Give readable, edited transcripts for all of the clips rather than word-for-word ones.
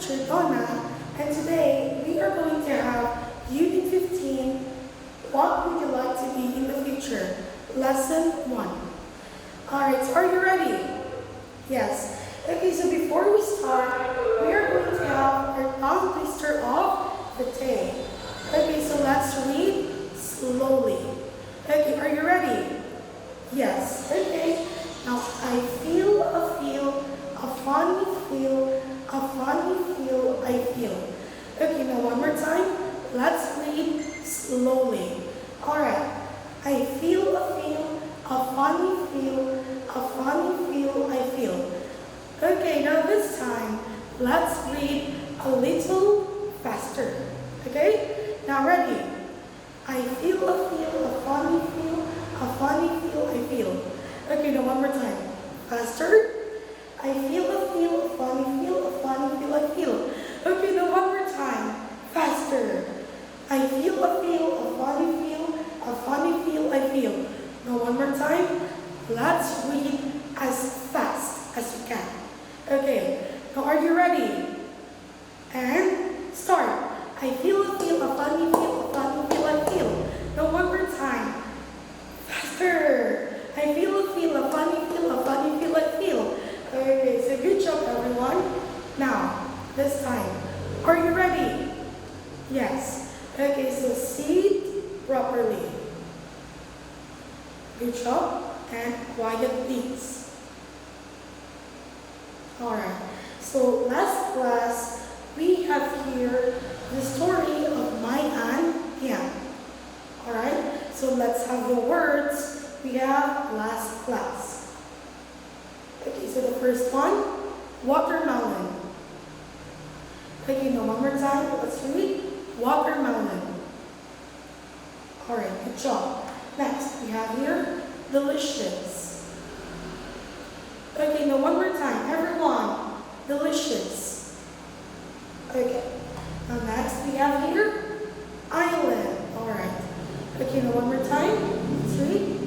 teacher Donna, and today we are going to have Unit 15, What Would You Like to Be in the Future? Lesson 1. Alright, so are you ready? Yes. Okay, so before we start, we are going to have our tongue twister of the day. Okay, so let's read slowly. Okay, are you ready? Yes. Okay. Now I feel a funny feel, I feel. Okay, now one more time. Let's read slowly. Alright. I feel a funny feel, I feel. Okay, now this time, let's read a little faster. Okay? Now ready? I feel a funny feel, I feel. Okay, now one more time. Faster. I feel a funny feel, I feel. Okay, now one more time. Faster. I feel a funny feel, I feel. Now one more time. Let's read as fast as you can. Okay, now are you ready? And start. I feel a funny feel, I feel. Now one more time. Faster. I feel a funny feel, I feel. Okay, so good job everyone. Now, this time. Are you ready? Yes. Okay, so sit properly. Good job. And quiet please. Alright, so last class, we have here the story of My and Him. Alright, so let's have the words we have last class. Okay, so the first one, watermelon. Okay, now one more time, let's read watermelon. Alright, good job. Next, we have here delicious. Okay, now one more time, everyone. Delicious. Okay. Now next we have here island. Alright. Okay, now one more time. Let's read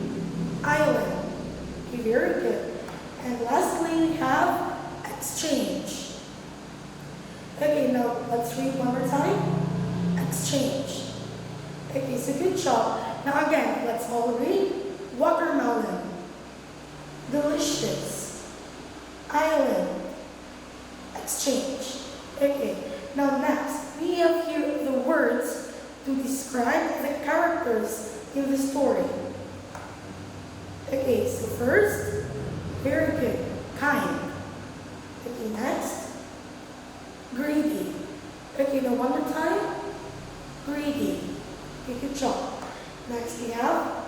island. Okay, very good. And lastly we have exchange. Okay, now let's read one more time. Exchange. Okay, so good job. Now again, let's all read watermelon. Delicious. Island. Exchange. Okay, now next, we have here the words to describe the characters in the story. Okay, so first, very good, kind. Okay, next, greedy. Okay, now one more time, greedy. Okay, good job. Next we have,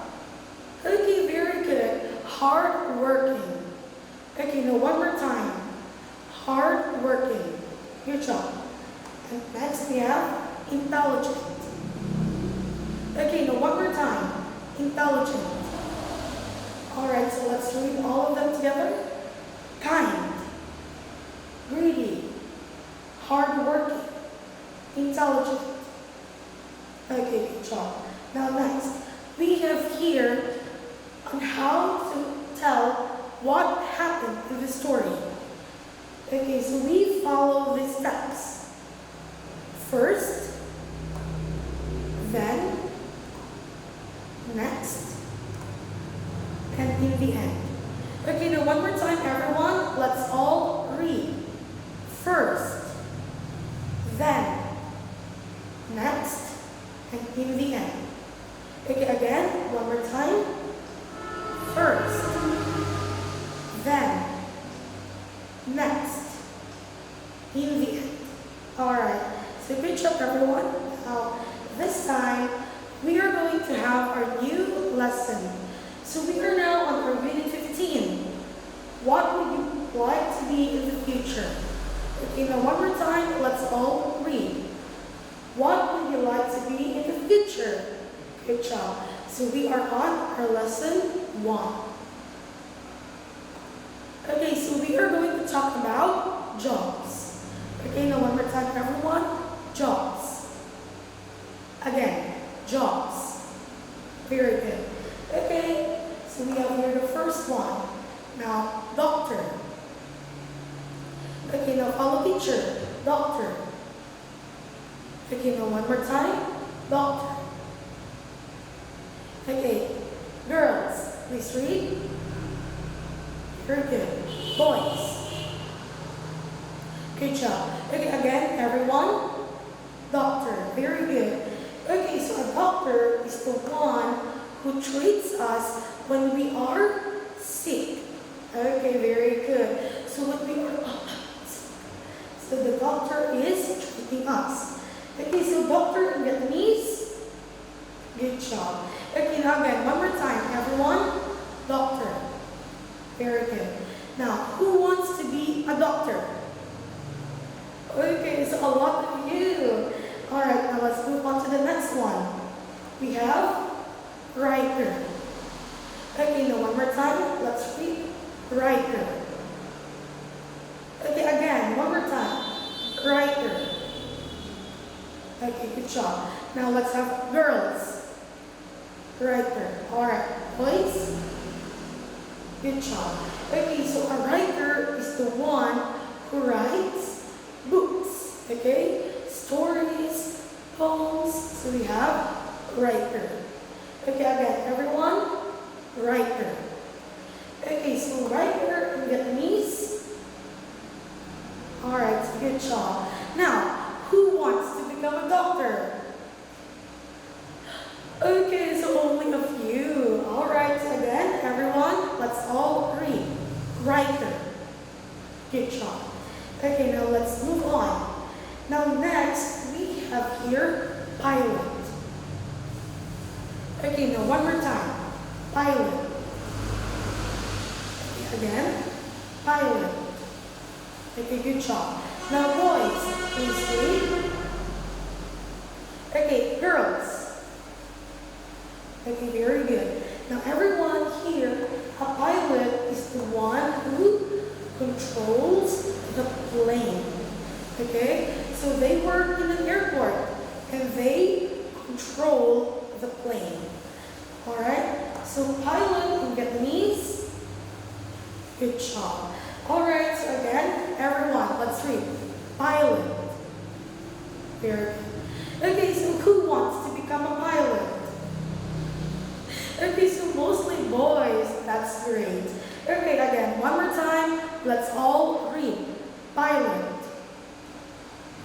okay, very good, hard working. Okay, now one more time. Hard working. Good job. And next we have intelligent. Okay, now one more time. Intelligent. Alright, so let's read all of them together. Kind. Greedy. Hard working. Intelligent. Okay, good job. Now next, we have here on how to tell what happened in the story. Okay, so we follow these steps. First, then, next, and in the end. Okay, now one more time everyone, let's all read. First, then, next, and in the end. Okay, again, one more time. First, then, next, in the end. Alright, so good job everyone. Now, this time, we are going to have our new lesson. So we are now on our Unit 15. What would you like to be in the future? Okay, now one more time, let's all read. What would you like to be in the future? Good job. So we are on our lesson 1. Okay, so we are going to talk about jobs. Okay, now one more time everyone. Jobs. Again, jobs. Very good. Okay, so we have here the first one. Now, doctor. Okay, now follow teacher. doctor. Okay, now one more time, doctor. Okay, girls, please read. Very good. Boys. Good job. Okay, again, everyone. Doctor. Very good. Okay, so a doctor is the one who treats us when we are sick. Okay, very good. So when we are sick, so the doctor is treating us. Okay, so doctor in Vietnamese. Good job. Okay, now again, one more time, everyone. Doctor. Very good. Now, who wants to be a doctor? Okay, so a lot of you. Alright, now let's move on to the next one. We have writer. Okay, now one more time. Let's read writer. Okay, again, one more time. Writer. Okay, good job. Now let's have girls. Writer. Alright, boys. Good job. Okay, so a writer is the one who writes books. Okay? Stories, poems. So we have writer. Okay, again, everyone, writer. Okay, so writer in Vietnamese. Alright, good job. Now, who wants to become a doctor? Okay, so only a few. Alright, so again, everyone, let's all read. Writer. Good job. Okay, now let's move on. Now next, we have here pilot. Okay, now one more time. Pilot. Okay, again, pilot. Okay, good job. Now boys, please read. Okay, girls. Okay, very good. Now everyone here, a pilot is the one who controls the plane. Okay, so they work in an airport and they control the plane. Alright, so pilot in Vietnamese. Good job. Alright, so again, everyone, let's read. Pilot. Very good. Okay, so who wants to become a pilot? Okay, so mostly boys. That's great. Okay, again, one more time. Let's all read. Pilot.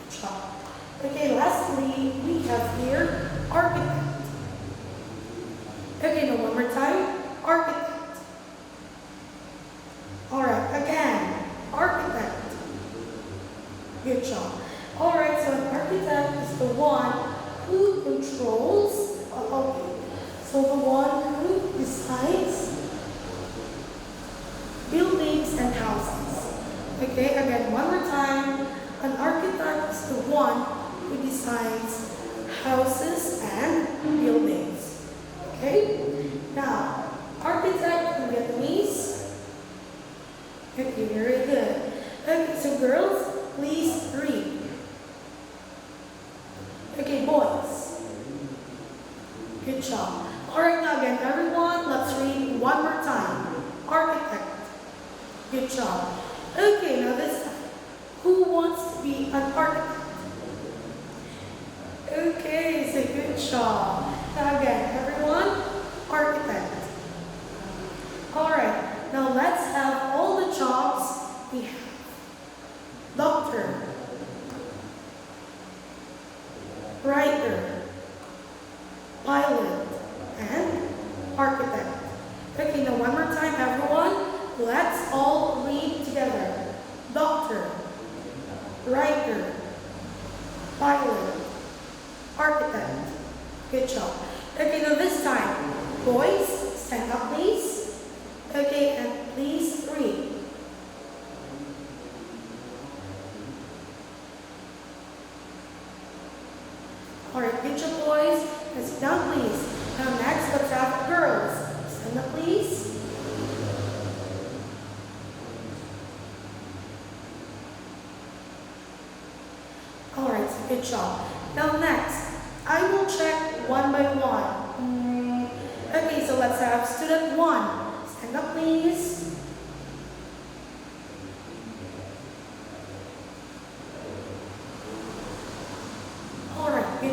Good job. Okay, lastly, we have here architect. Okay, now one more time. Architect. Alright, again, architect. Good job. Alright, so an architect is the one who controls, so the one who decides buildings and houses. Okay, again, one more time. An architect is the one who decides houses and buildings. Okay? Now, architect in Vietnamese. Okay, very good. Okay, so girls, please read. Okay, boys. Good job. Alright, now again, everyone, let's read one more time. Architect. Good job. Okay, now this time, who wants to be an architect? Okay, so good job. Now again, everyone, architect. Alright, now let's have all the jobs we have. Doctor. Writer. Pilot. And architect. Okay, now one more time, everyone. Let's all read together. Doctor. Writer. Pilot. Architect. Good job. Okay, now this time, boys, stand up please. Okay, and please read. Alright, good job boys. Let's sit down please. Now next, let's have girls. Stand up please. Alright, so good job. Now next, I will check one by one. Okay, so let's have student 1. Stand up please.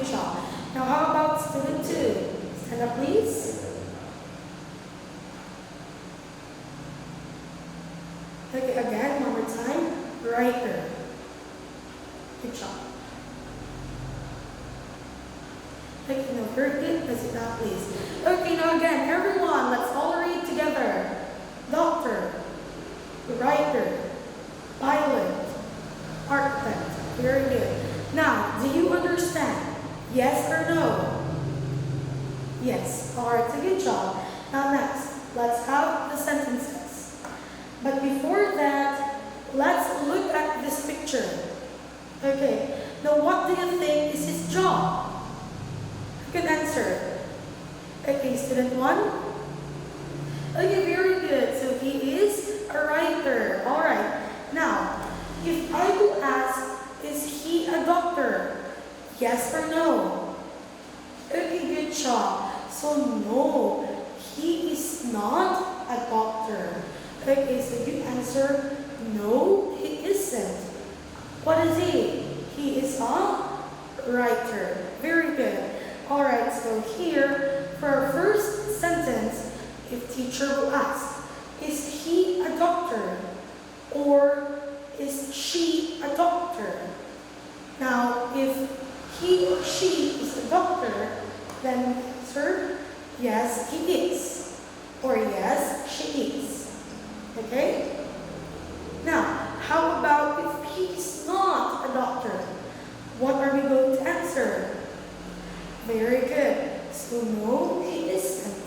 job. Now how about student 2? Stand up please. Okay, again, one more time. Writer. Good job. Okay, no, very good. Let's sit down, please. Okay, now again, everyone, let's all read together. Doctor, writer, pilot, architect. Very good. Now, do you understand? Yes or no? Yes. Alright, so good job. Now next, let's have the sentences. But before that, let's look at this picture. Okay, now what do you think is his job? You can answer. Okay, student 1. Okay, very good. So he is a writer. Alright. Now, if I will ask, is he a doctor? Yes or no? Okay, good job. So no, he is not a doctor. Okay, so you answer, no, he isn't. What is he? He is a writer. Very good. Alright, so here, for our first sentence, if teacher will ask, is he a doctor? Or is she a doctor? Now, if he or she is a doctor, then answer, yes, he is. Or yes, she is. Okay? Now, how about if he is not a doctor? What are we going to answer? Very good. So no, he isn't.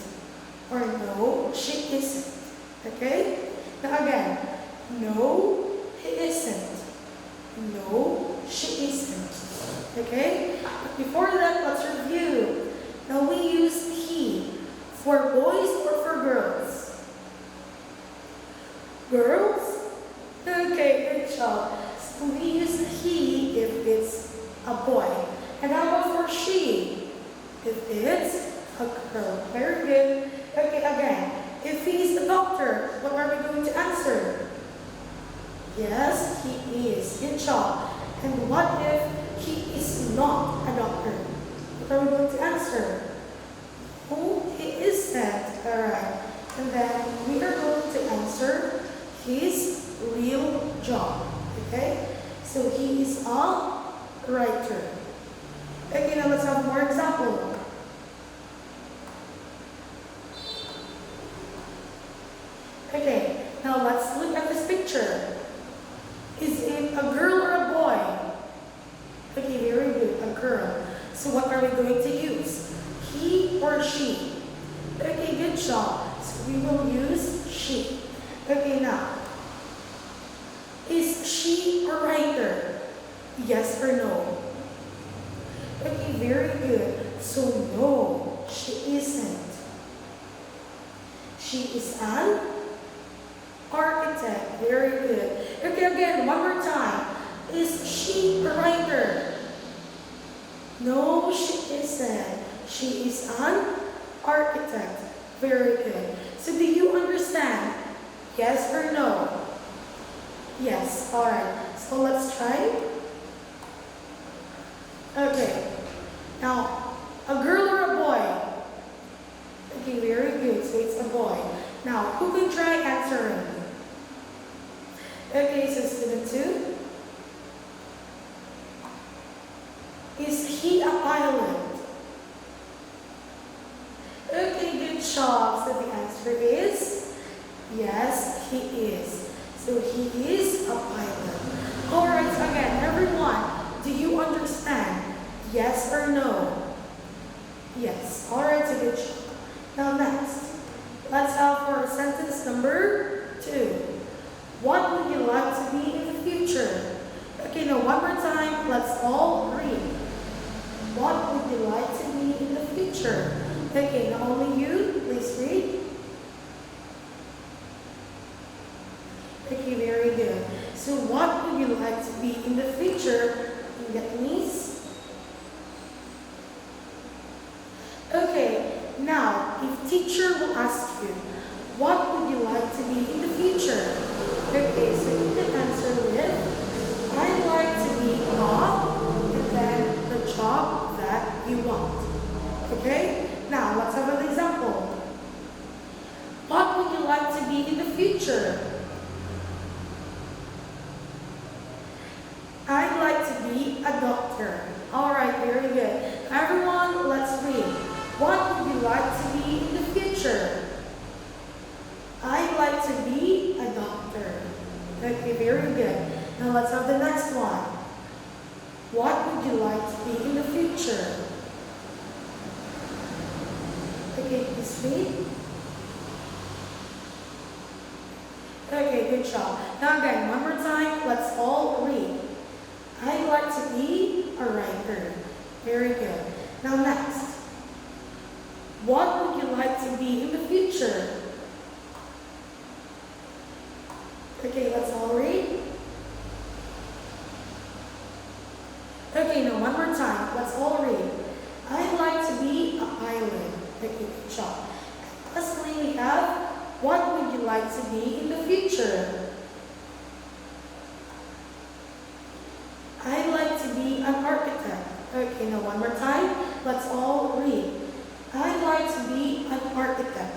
Or no, she isn't. Okay? Now again, no, he isn't. No, she isn't. Okay? But before that, let's review. Now we use he for boys or for girls? Girls? Okay, good job. So we use he if it's a boy. And how about for she? If it's a girl. Very good. Okay, again. If he is a doctor, what are we going to answer? Yes, he is. Good job. And what if he is not a doctor? What are we going to answer? Oh, he isn't. Alright. And then we are going to answer his real job. Okay? So he is a writer. Okay, now let's have more example. Okay, now let's look at this picture. Is it a girl or a boy? Okay, very good, a girl. So what are we going to use? He or she? Okay, good job. So we will use she. Okay, now, is she a writer? Yes or no? Okay, very good. So no, she isn't. She is an architect. Very good. Okay, again, one more time. Is she a writer? No, she isn't. She is an architect. Very good. So do you understand? Yes or no? Yes. Alright. So let's try. Okay. Now, a girl or a boy? Okay, very good. So it's a boy. Now, who can try answering? Okay, so student 2. Is he a pilot? Okay, good job. So the answer is yes, he is. So he is a pilot. Alright, so again, everyone, do you understand? Yes or no? Yes. Alright, so good job. Now next, let's have for sentence number 2. What would you like to be in the future? Okay, now one more time, let's all read. What would you like to be in the future? Okay, now only you, please read. Okay, very good. So what would you like to be in the future in Vietnamese? Okay, now if teacher will ask you, what would you like to be in the future? Okay, so you can answer with, I'd like to be a, and then the job that be a doctor. All right, very good. Everyone, let's read. What would you like to be in the future? I'd like to be a doctor. Okay, very good. Now let's have the next one. What would you like to be in the future? Okay, please read. Okay, good job. Now again, one more time, let's all read. I'd like to be a writer. Very good. Now next. What would you like to be in the future? Okay, let's all read. Okay, now one more time. Let's all read. I'd like to be a pilot. Okay, good job. Lastly, we have, what would you like to be in the future? I'd like to be an architect. Okay, now one more time. Let's all read. I'd like to be an architect.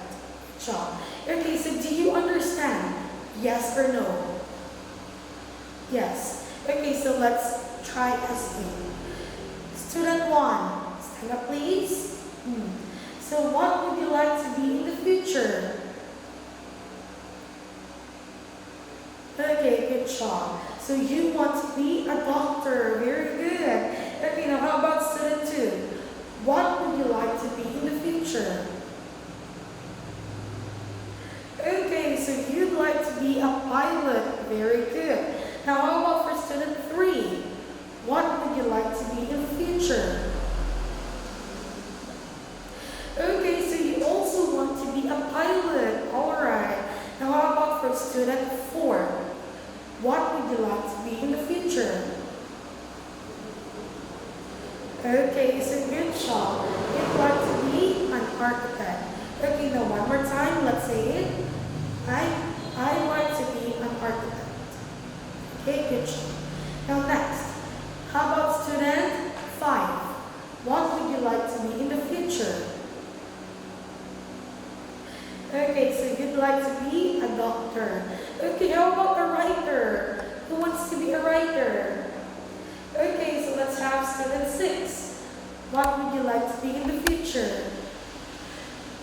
Good job. Okay, so do you understand? Yes or no? Yes. Okay, so let's try asking. Student 1, stand up please. So what would you like to be in the future? Okay, good job. So you want to be a doctor. Very good. Okay, now how about student 2? What would you like to be in the future? Okay, so you'd like to be a pilot. Very good. Now how about for student 3? What would you like to be in the future? Okay, so you also want to be a pilot. Alright. Now how about for student 4? What would you like to be in the future? Okay, so good job. You'd like to be an architect. Okay, now one more time. Let's say it. I like to be an architect. Okay, good job. Now next. How about student 5? What would you like to be in the future? Okay, so you'd like to be a doctor. Okay, how about a writer? Who wants to be a writer? Okay, so let's have student 6. What would you like to be in the future?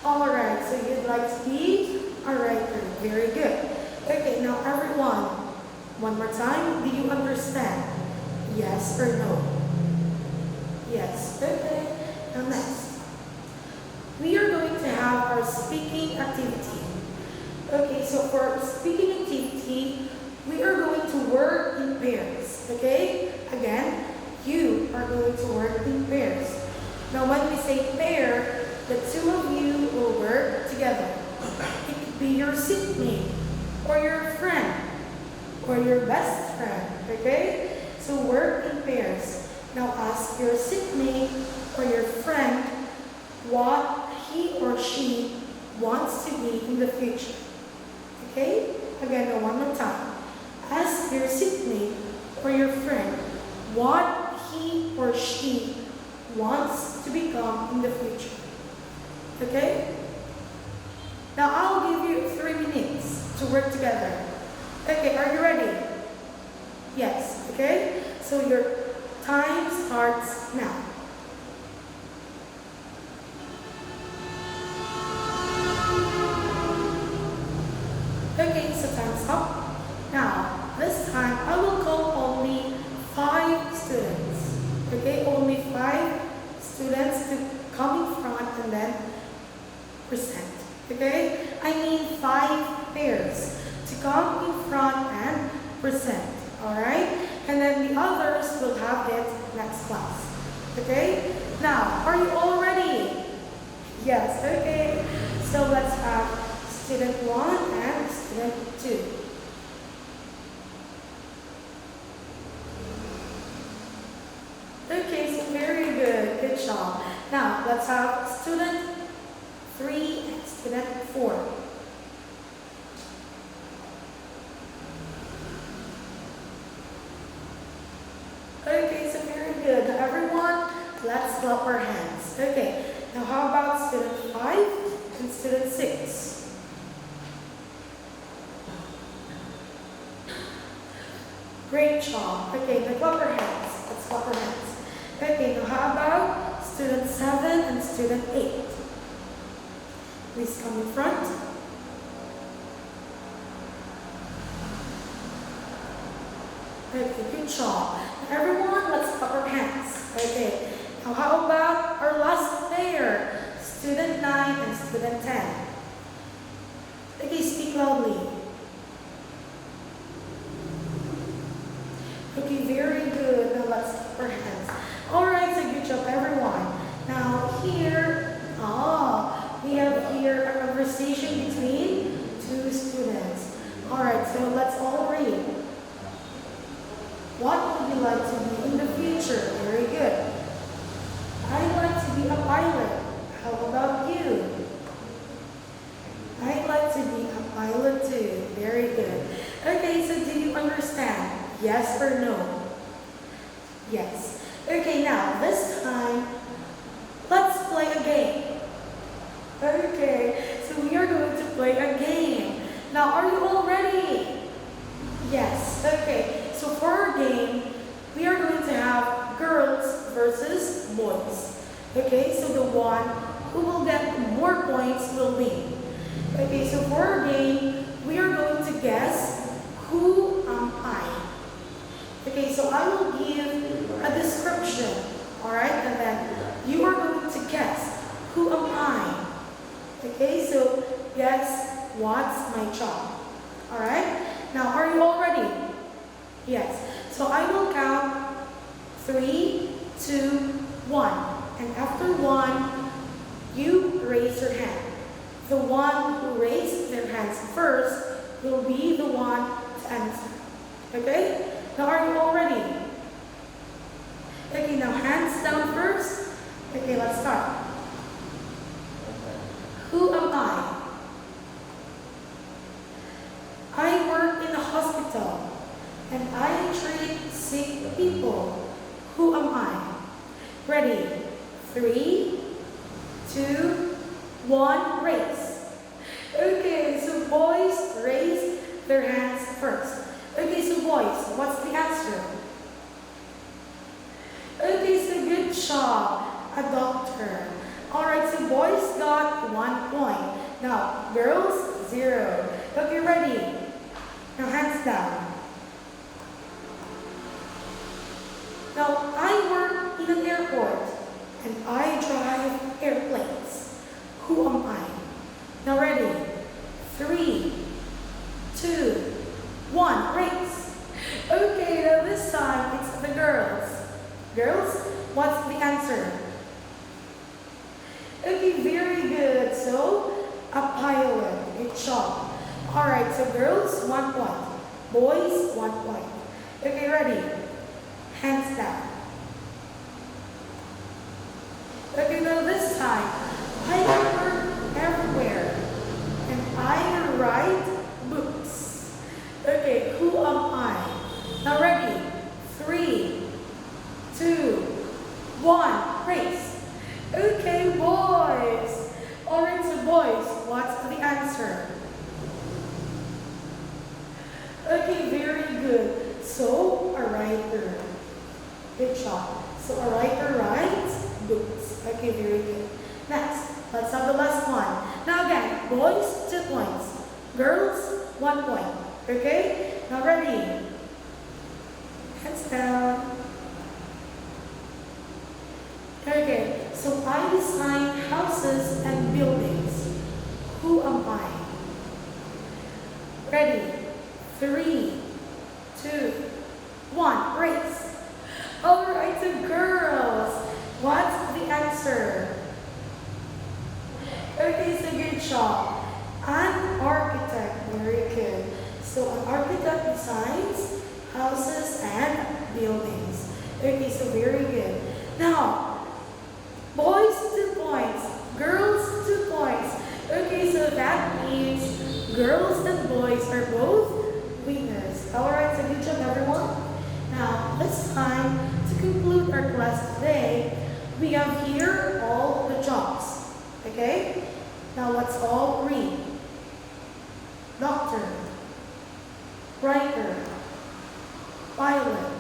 Alright, so you'd like to be a writer. Very good. Okay, now everyone, one more time. Do you understand? Yes or no? Yes. Okay. Now next. We are going to have our speaking activity. Okay, so for speaking activity, we are going to work in pairs. Okay? Again, you are going to work in pairs. Now when we say pair, the two of you will work together. It could be your seatmate, or your friend, or your best friend. Okay? So work in pairs. Now ask your seatmate or your friend what he or she wants to be in the future. Okay? Again, now one more time. Ask your seatmate or your friend what he or she wants to become in the future. Okay? Now I'll give you 3 minutes to work together. Okay, are you ready? Yes, okay? So your time starts now. Okay, so time's up. Now, this time I will call only 5 students. Okay, only 5 students to come in front and then present. Okay, I mean 5 pairs to come in front and present. Alright, and then the others will have it next class. Okay, now are you all ready? Yes, okay. So let's have student 1 and student 2. Okay, so very good. Good job. Now let's have student 3 and student 4. Okay, so very good. Now everyone, let's clap our hands. Okay, now how about student 5 and student 6? Great job. Okay, now clap our hands. Let's clap our hands. Okay, now how about student 7 and student 8? Please come in front. Okay, good job. Everyone, let's clap our hands. Okay, now how about our last pair? Student 9 and student 10. Okay, speak loudly. Okay, very good. Now let's clap our hands. Alright, so good job everyone. Now here, we have here a conversation between two students. Alright, so let's all read. What would you like to be in the future? Very good. I'd like to be a pilot. How about you? I'd like to be a pilot too. Very good. Okay, so do you understand? Yes or no? Yes. Okay, now this time, let's play a game. Okay, so we are going to play a game. Now, are you all ready? Yes. Okay, so for our game, we are going to have girls versus boys. Okay, so the one who will get more points will win. Okay, so for our game, we are going to guess who am I. Okay, so I will give a description, alright, and then you are going to guess who am I. Okay, so guess what's my job. Alright, now are you all ready? Yes, so I will count 3, 2, 1, and after 1, you raise your hand. The one who raised their hands first will be the one to answer. Okay? Now are you all ready? Okay, now hands down first. Okay, let's start. Who am I? I work in a hospital and I treat sick people. Who am I? Ready? 3, 2, 1, raise. Okay, so boys raise their hands first. Okay, so boys, what's the answer? Okay, so good job, a doctor. Alright, so boys got 1 point. Now, girls, 0. Okay, ready? Now, hands down. Now, I work in an airport and I drive airplanes. Who am I? Now, ready? 3, 2, 1, race. Okay, now this time it's the girls. Girls, what's the answer? Okay, very good. So, a pilot. Good job. Alright, so girls, 1 point. Boys, 1 point. Okay, ready? Hands down. Okay, now this time, I work everywhere. And I write books. Okay, who am I? Now ready? 3, 2, 1, race. Okay, boys. Alright, so boys, what's the answer? Okay, very good. So, a writer. Good job. So, a writer writes books. Okay, very good. Next, let's have the last one. Now again, boys, 2 points. Girls, 1 point. Okay? Now ready? Hands down. Okay, so I design houses and buildings. Who am I? Ready? 3, 2, 1, race. Alright, so girls, what's the answer? Okay, so good job. An architect, very good. So an architect designs houses and buildings. Okay, so very good. Now, boys 2 points, girls 2 points. Okay, so that means girls and boys are both winners. Alright, so good job everyone. Now, it's time to conclude our class today. We have here all the jobs. Okay? Now let's all read. Doctor, writer, pilot,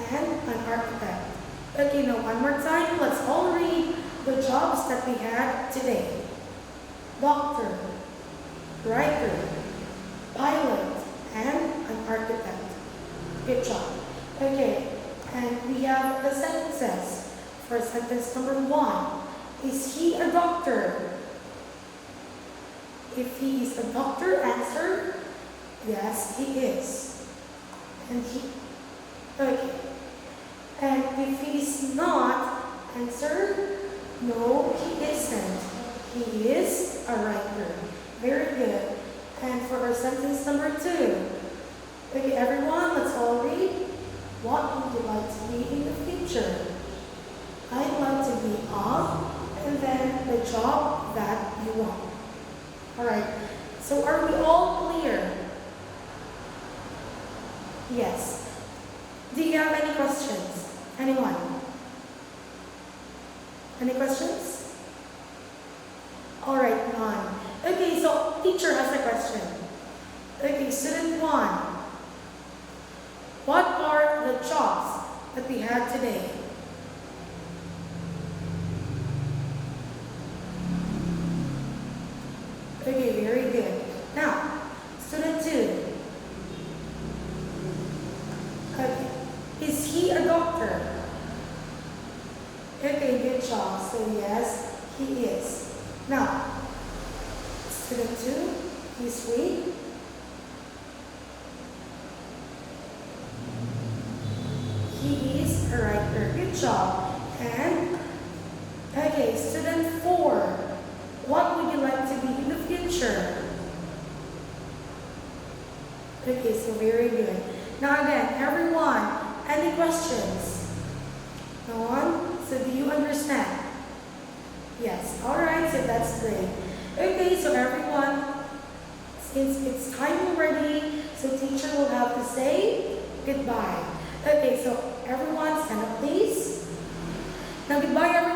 and an architect. Okay, now one more time. Let's all read the jobs that we had today. Doctor, writer, pilot, and an architect. Good job. Okay, and we have the sentences. For sentence number 1, is he a doctor? If he is a doctor, answer, yes, he is. And okay. And if he is not, answer, no, he isn't. He is a writer. Very good. And for our sentence number 2, okay, everyone, let's all read. What would you like to be in the future? I'd like to be and then the job that you want. Alright, so are we all clear? Yes. Do you have any questions? Anyone? Any questions? Alright, none. Okay, so teacher has a question. Okay, student 1. What are the jobs that we had today? Okay, very good. Now, student 2. Okay, is he a doctor? Okay, good job. So yes, he is. Now, student 2, please read. He is a writer. Good job. And, okay, student 4. What would you like to be in the future? Okay, so very good. Now again, everyone, any questions? No one? So do you understand? Yes. Alright, so that's great. Okay, so everyone, since it's time already, so teacher will have to say goodbye. Okay, so everyone stand up please. Now goodbye everyone.